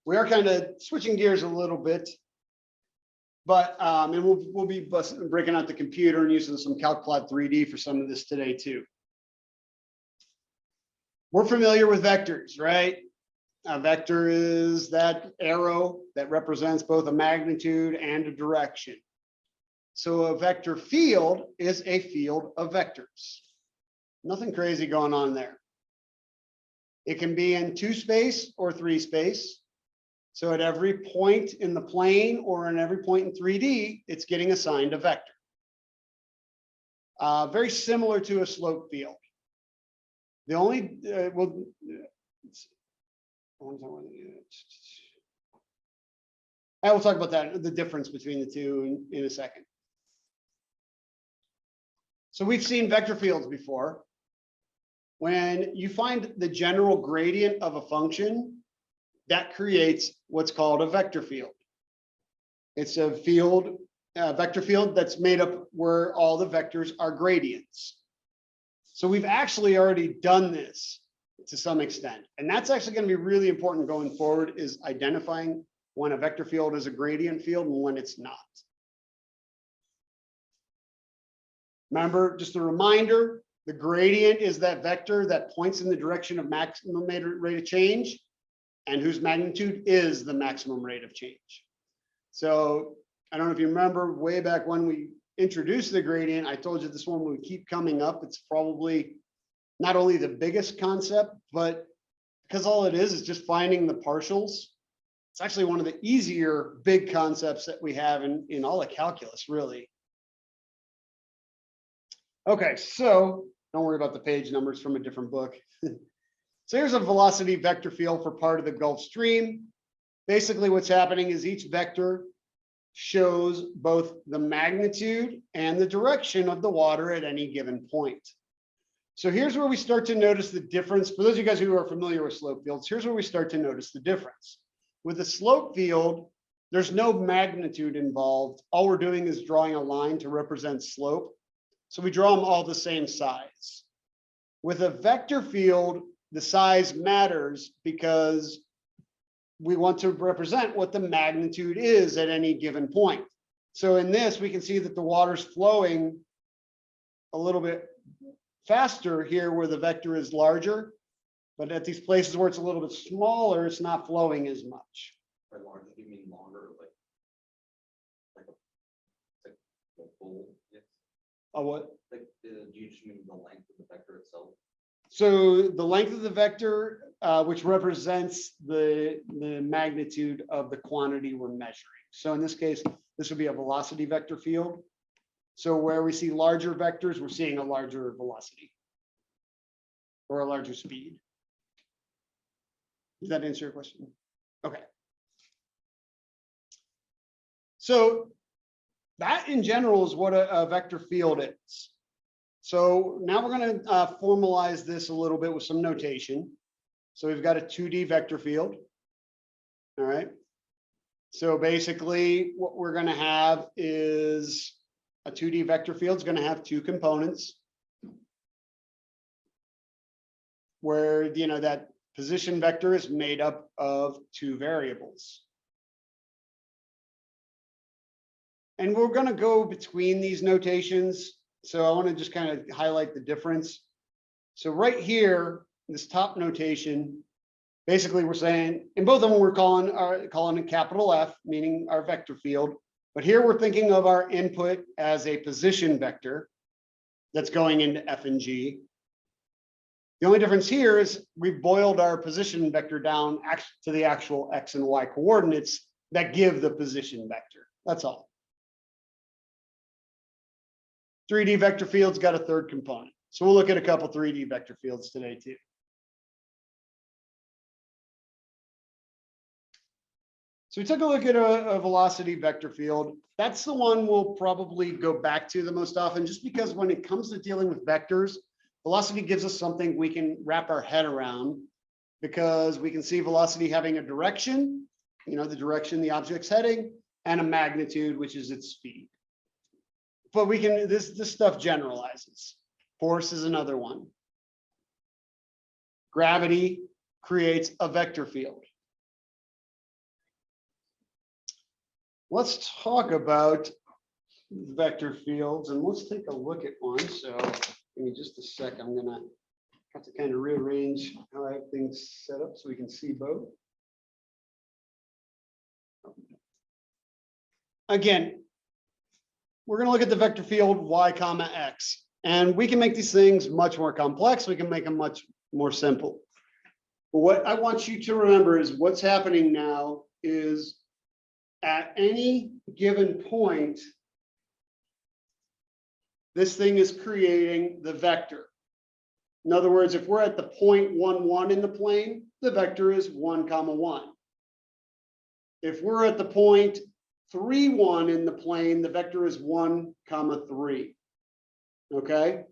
We are kind of switching gears a little bit, but and we'll be breaking out the computer and using some Calcplot 3D for some of this today too. We're familiar with vectors, right? A vector is that arrow that represents both a magnitude and a direction. So a vector field is a field of vectors. Nothing crazy going on there. It can be in 2 space or 3 space. So at every point in the plane or in every point in 3D, it's getting assigned a vector. Very similar to a slope field. The only, I will talk about that, the difference between the two in a second. So we've seen vector fields before. When you find the general gradient of a function, that creates what's called a vector field. It's a field, a vector field that's made up where all the vectors are gradients. So we've actually already done this to some extent. And that's actually going to be really important going forward, is identifying when a vector field is a gradient field and when it's not. Remember, just a reminder, the gradient is that vector that points in the direction of maximum rate of change and whose magnitude is the maximum rate of change. So I don't know if you remember way back when we introduced the gradient, I told you this one would keep coming up. It's probably not only the biggest concept, but because all it is just finding the partials. It's actually one of the easier big concepts that we have in all of calculus, really. Okay, so don't worry about the page numbers from a different book. So here's a velocity vector field for part of the Gulf Stream. Basically what's happening is each vector shows both the magnitude and the direction of the water at any given point. So here's where we start to notice the difference. For those of you guys who are familiar with slope fields, here's where we start to notice the difference. With a slope field, there's no magnitude involved. All we're doing is drawing a line to represent slope. So we draw them all the same size. With a vector field, the size matters because we want to represent what the magnitude is at any given point. So in this, we can see that the water's flowing a little bit faster here where the vector is larger, but at these places where it's a little bit smaller, it's not flowing as much. By larger, you mean longer, like a full? Yes. Oh, what? Like, do you just mean the length of the vector itself? So the length of the vector, which represents the magnitude of the quantity we're measuring. So in this case, this would be a velocity vector field. So where we see larger vectors, we're seeing a larger velocity or a larger speed. Does that answer your question? Okay. So that in general is what a vector field is. So now we're going to formalize this a little bit with some notation. So we've got a 2D vector field. All right. So basically what we're going to have is a 2D vector field is going to have 2 components where, you know, that position vector is made up of 2 variables. And we're going to go between these notations. So I want to just kind of highlight the difference. So right here, this top notation, basically we're saying, in both of them, we're calling it capital F, meaning our vector field. But here we're thinking of our input as a position vector that's going into F and G. The only difference here is we've boiled our position vector down to the actual X and Y coordinates that give the position vector. That's all. 3D vector fields got a 3rd component. So we'll look at a couple 3D vector fields today too. So we took a look at a velocity vector field. That's the one we'll probably go back to the most often, just because when it comes to dealing with vectors, velocity gives us something we can wrap our head around, because we can see velocity having a direction, you know, the direction the object's heading, and a magnitude, which is its speed. But we can, this stuff generalizes. Force is another one. Gravity creates a vector field. let's talk about vector fields, and let's take a look at one. So give me just a sec. I'm gonna have to kind of rearrange how I have things set up so we can see both. Again, we're going to look at the vector field y comma x, and we can make these things much more complex. We can make them much more simple. But what I want you to remember is what's happening now is at any given point, this thing is creating the vector. In other words, if we're at the point 1, 1 in the plane, the vector is 1, 1. If we're at the point 3, 1 in the plane, the vector is 1, 3. Okay,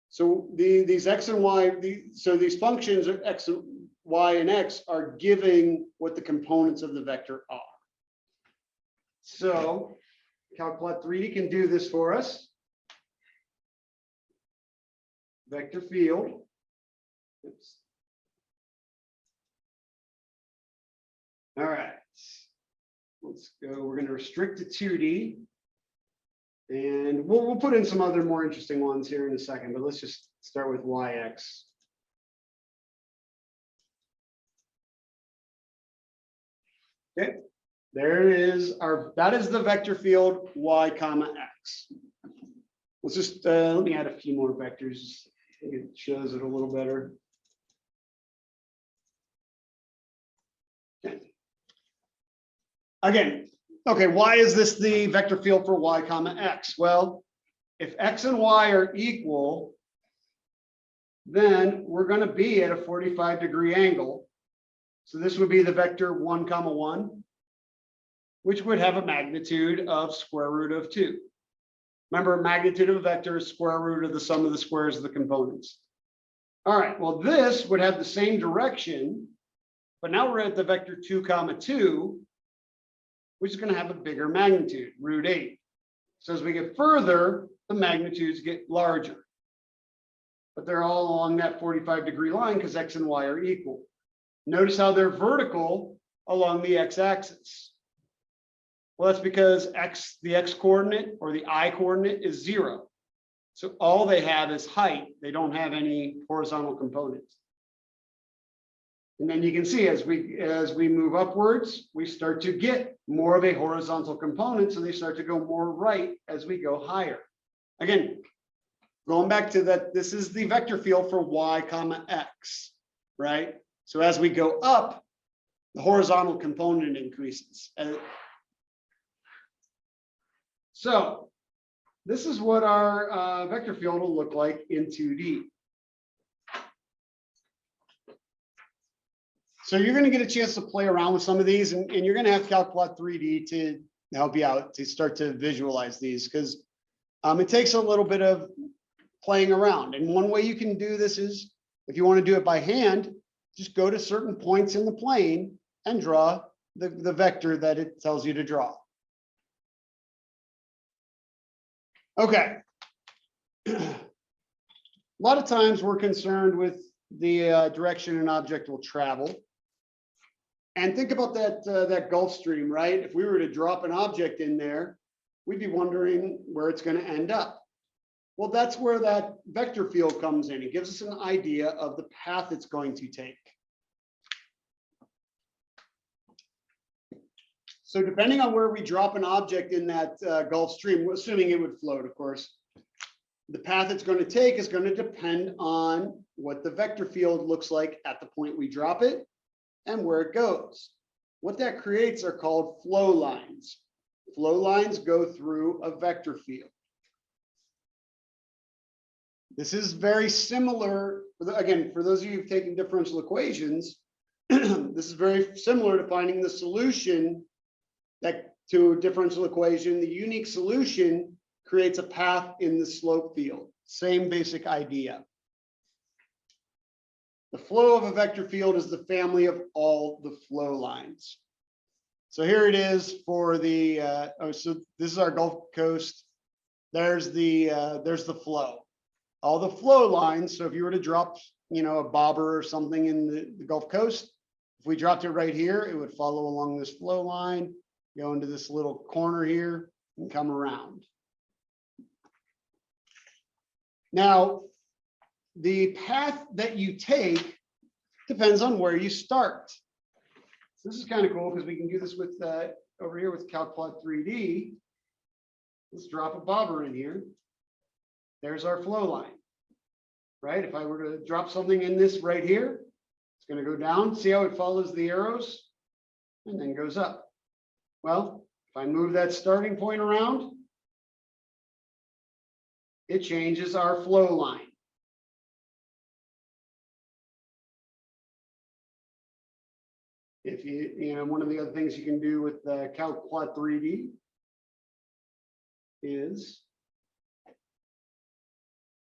so these x and y, so these functions are x and y and x are giving what the components of the vector are. So Calculator3D can do this for us. Vector field. Oops. All right. Let's go. We're going to restrict to 2D. And we'll put in some other more interesting ones here in a second, but let's just start with YX. Okay. There is that is the vector field y comma x. Let's just let me add a few more vectors. I think it shows it a little better. Okay. Again, okay, why is this the vector field for y comma x? Well, if x and y are equal, then we're going to be at a 45-degree angle. So this would be the vector 1, 1, which would have a magnitude of square root of 2. Remember, magnitude of a vector is square root of the sum of the squares of the components. All right, well, this would have the same direction, but now we're at the vector 2, 2, which is going to have a bigger magnitude, root 8. So as we get further, the magnitudes get larger. But they're all along that 45-degree line because x and y are equal. Notice how they're vertical along the x-axis. Well, that's because the x coordinate or the I coordinate is 0. So all they have is height. They don't have any horizontal components. And then you can see as we move upwards, we start to get more of a horizontal component. So they start to go more right as we go higher. Again, going back to that, this is the vector field for y comma x, right? So as we go up, the horizontal component increases. So this is what our vector field will look like in 2D. So you're going to get a chance to play around with some of these, and you're going to have Calculator3D to help you out to start to visualize these, because it takes a little bit of playing around. And one way you can do this is, if you want to do it by hand, just go to certain points in the plane and draw the vector that it tells you to draw. Okay. A lot of times we're concerned with the direction an object will travel. And think about that Gulf Stream, right? If we were to drop an object in there, we'd be wondering where it's going to end up. Well, that's where that vector field comes in. It gives us an idea of the path it's going to take. So depending on where we drop an object in that Gulf Stream, assuming it would float, of course, the path it's going to take is going to depend on what the vector field looks like at the point we drop it and where it goes. What that creates are called flow lines. Flow lines go through a vector field. This is very similar, again, for those of you who've taken differential equations, this is very similar to finding the solution to a differential equation. The unique solution creates a path in the slope field. Same basic idea. The flow of a vector field is the family of all the flow lines. So here it is for the, so this is our Gulf Coast. There's the flow. All the flow lines. So if you were to drop, a bobber or something in the Gulf Coast, if we dropped it right here, it would follow along this flow line. go into this little corner here and come around. Now, the path that you take depends on where you start. So this is kind of cool because we can do this with over here with CalcPlot 3D. Let's drop a bobber in here. There's our flow line, right? If I were to drop something in this right here, it's going to go down. See how it follows the arrows and then goes up. Well, if I move that starting point around, it changes our flow line. If you know, one of the other things you can do with CalcPlot 3D is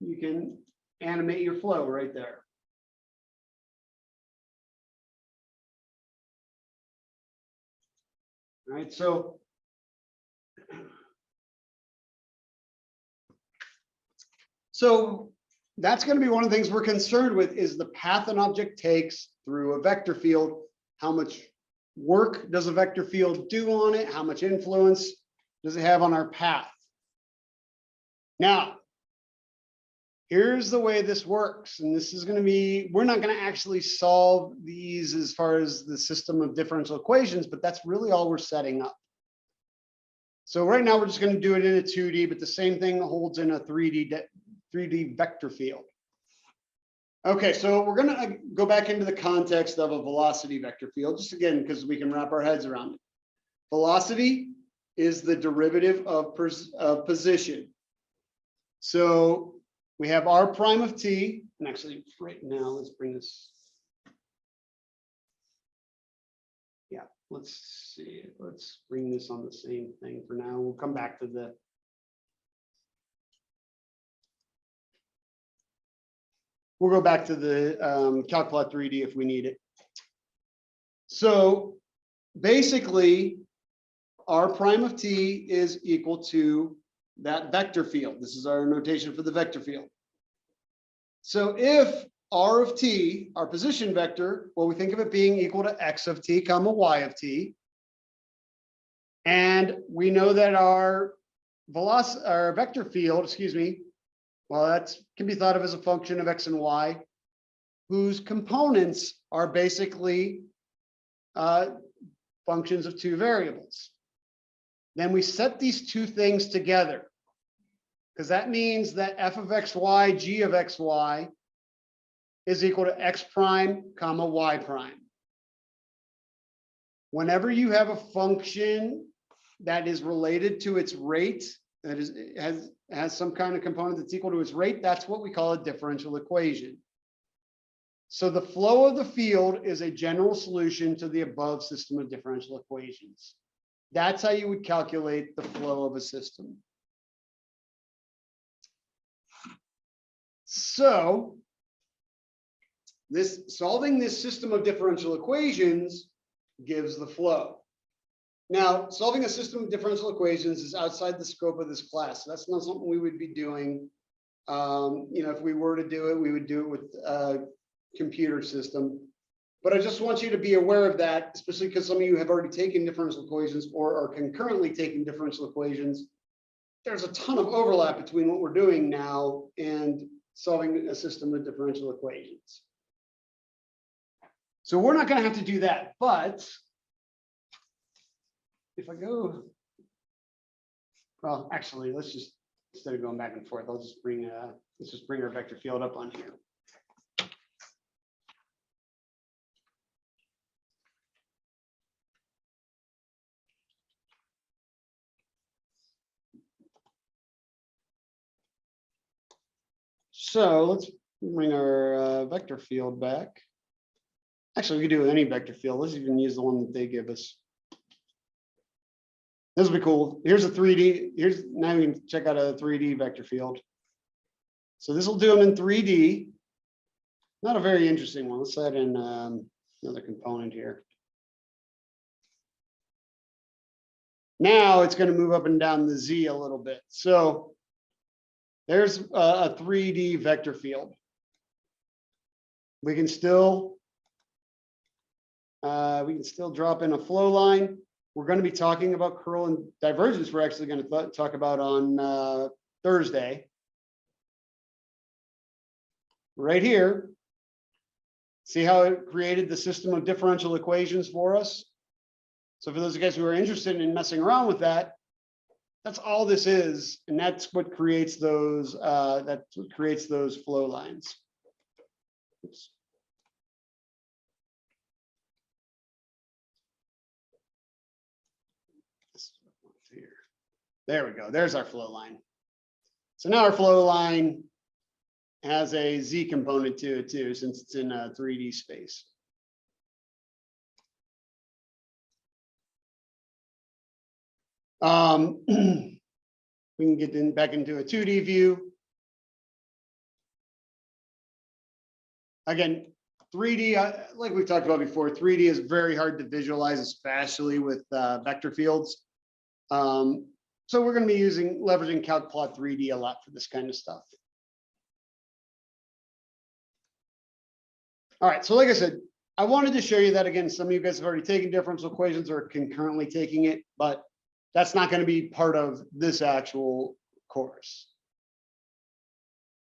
you can animate your flow right there. All right, so that's going to be one of the things we're concerned with is the path an object takes through a vector field. How much work does a vector field do on it? How much influence does it have on our path? Now, here's the way this works. And this is going to be, we're not going to actually solve these as far as the system of differential equations, but that's really all we're setting up. So right now we're just going to do it in a 2D, but the same thing holds in a 3D vector field. Okay, so we're going to go back into the context of a velocity vector field, just again, because we can wrap our heads around it. Velocity is the derivative of position. So we have r prime of t, and actually right now, let's bring this. Yeah, let's see, let's bring this on the same thing for now. We'll come back to the. We'll go back to the CalcPlot 3D if we need it. So basically, r prime of t is equal to that vector field. This is our notation for the vector field. So if r of t, our position vector, well, we think of it being equal to x of t comma y of t. And we know that our vector field, excuse me, well, that can be thought of as a function of x and y, whose components are basically functions of two variables. Then we set these two things together, because that means that f of xy, g of xy is equal to x prime comma y prime. Whenever you have a function that is related to its rate, that is has some kind of component that's equal to its rate, that's what we call a differential equation. So the flow of the field is a general solution to the above system of differential equations. That's how you would calculate the flow of a system. So solving this system of differential equations gives the flow. Now, solving a system of differential equations is outside the scope of this class. So that's not something we would be doing. You know, if we were to do it, we would do it with a computer system. But I just want you to be aware of that, especially because some of you have already taken differential equations or are concurrently taking differential equations. There's a ton of overlap between what we're doing now and solving a system of differential equations. So we're not going to have to do that, but if I go, well, actually, let's just, instead of going back and forth, I'll just bring, let's just bring our vector field up on here. So let's bring our vector field back. Actually, we could do any vector field. Let's even use the one that they give us. This will be cool. Here's a 3D. Here's now we can check out a 3D vector field. So this will do them in 3D. Not a very interesting one. Let's set in another component here. Now it's going to move up and down the Z a little bit. So there's a 3D vector field. We can still drop in a flow line. we're going to be talking about curl and divergence. We're actually going to talk about on Thursday. Right here. See how it created the system of differential equations for us? So for those of you guys who are interested in messing around with that, that's all this is, and that's what creates those flow lines. Oops. Here. There we go. There's our flow line. So now our flow line has a Z component to it too, since it's in a 3D space. We can get back into a 2D view. Again, 3D, like we talked about before, 3D is very hard to visualize, especially with vector fields. So we're going to be leveraging CalcPlot 3D a lot for this kind of stuff. All right, so like I said, I wanted to show you that again. Some of you guys have already taken differential equations or concurrently taking it, but that's not going to be part of this actual course.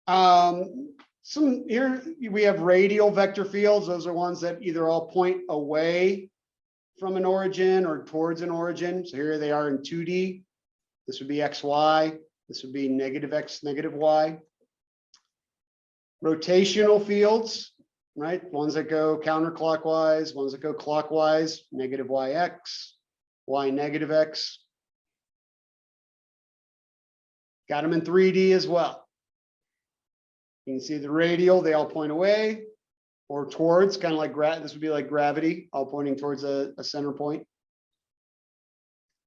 Here we have radial vector fields. Those are ones that either all point away from an origin or towards an origin. So here they are in 2D. This would be XY. This would be negative X, negative Y. Rotational fields, right? Ones that go counterclockwise, ones that go clockwise, negative YX, Y negative X. Got them in 3D as well. You can see the radial, they all point away or towards, kind of like this would be like gravity, all pointing towards a center point.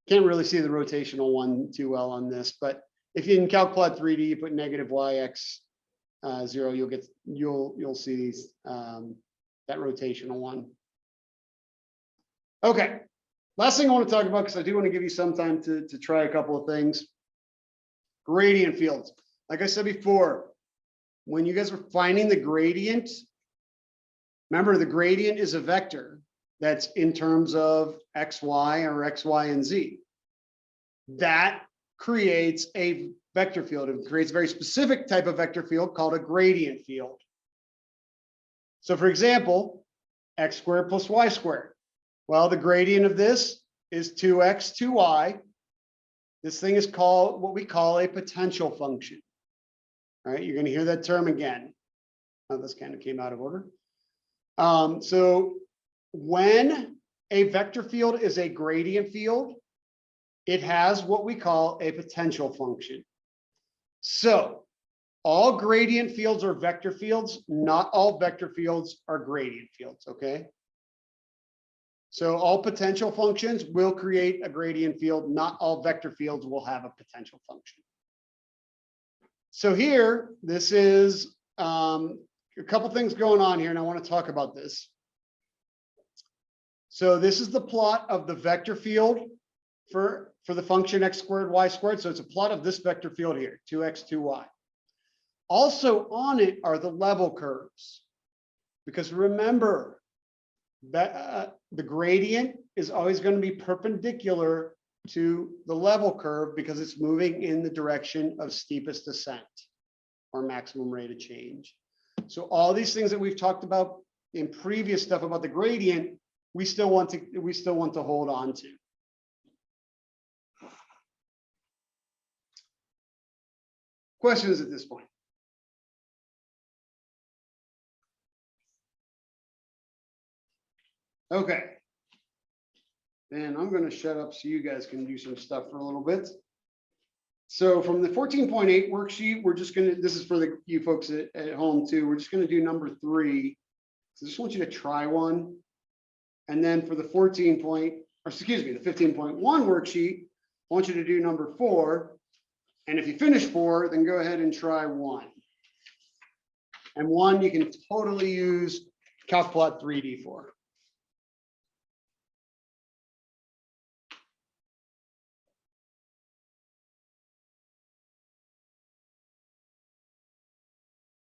Can't really see the rotational one too well on this, but if you can CalcPlot 3D, you put negative YX 0, you'll see that rotational one. Okay, last thing I want to talk about, because I do want to give you some time to try a couple of things. Gradient fields. Like I said before, when you guys are finding the gradient, remember the gradient is a vector that's in terms of XY or XY and Z. That creates a vector field. It creates a very specific type of vector field called a gradient field. So for example, x squared plus y squared. Well, the gradient of this is 2x, 2y. This thing is called what we call a potential function. All right, you're going to hear that term again. Oh, this kind of came out of order. So when a vector field is a gradient field, it has what we call a potential function. So all gradient fields are vector fields. Not all vector fields are gradient fields, okay? So all potential functions will create a gradient field. Not all vector fields will have a potential function. So here, this is a couple things going on here, and I want to talk about this. So this is the plot of the vector field for the function x squared, y squared. So it's a plot of this vector field here, 2x, 2y. Also on it are the level curves. Because remember, that the gradient is always going to be perpendicular to the level curve because it's moving in the direction of steepest descent or maximum rate of change. So all these things that we've talked about in previous stuff about the gradient, we still want to hold on to. Questions at this point? Okay. And I'm going to shut up so you guys can do some stuff for a little bit. So from the 14.8 worksheet, we're just going to, this is for you folks at home too. We're just going to do number 3. So I just want you to try one. And then for the 15.1 worksheet, I want you to do number 4. And if you finish 4, then go ahead and try 1. And 1 you can totally use CalcPlot 3D for.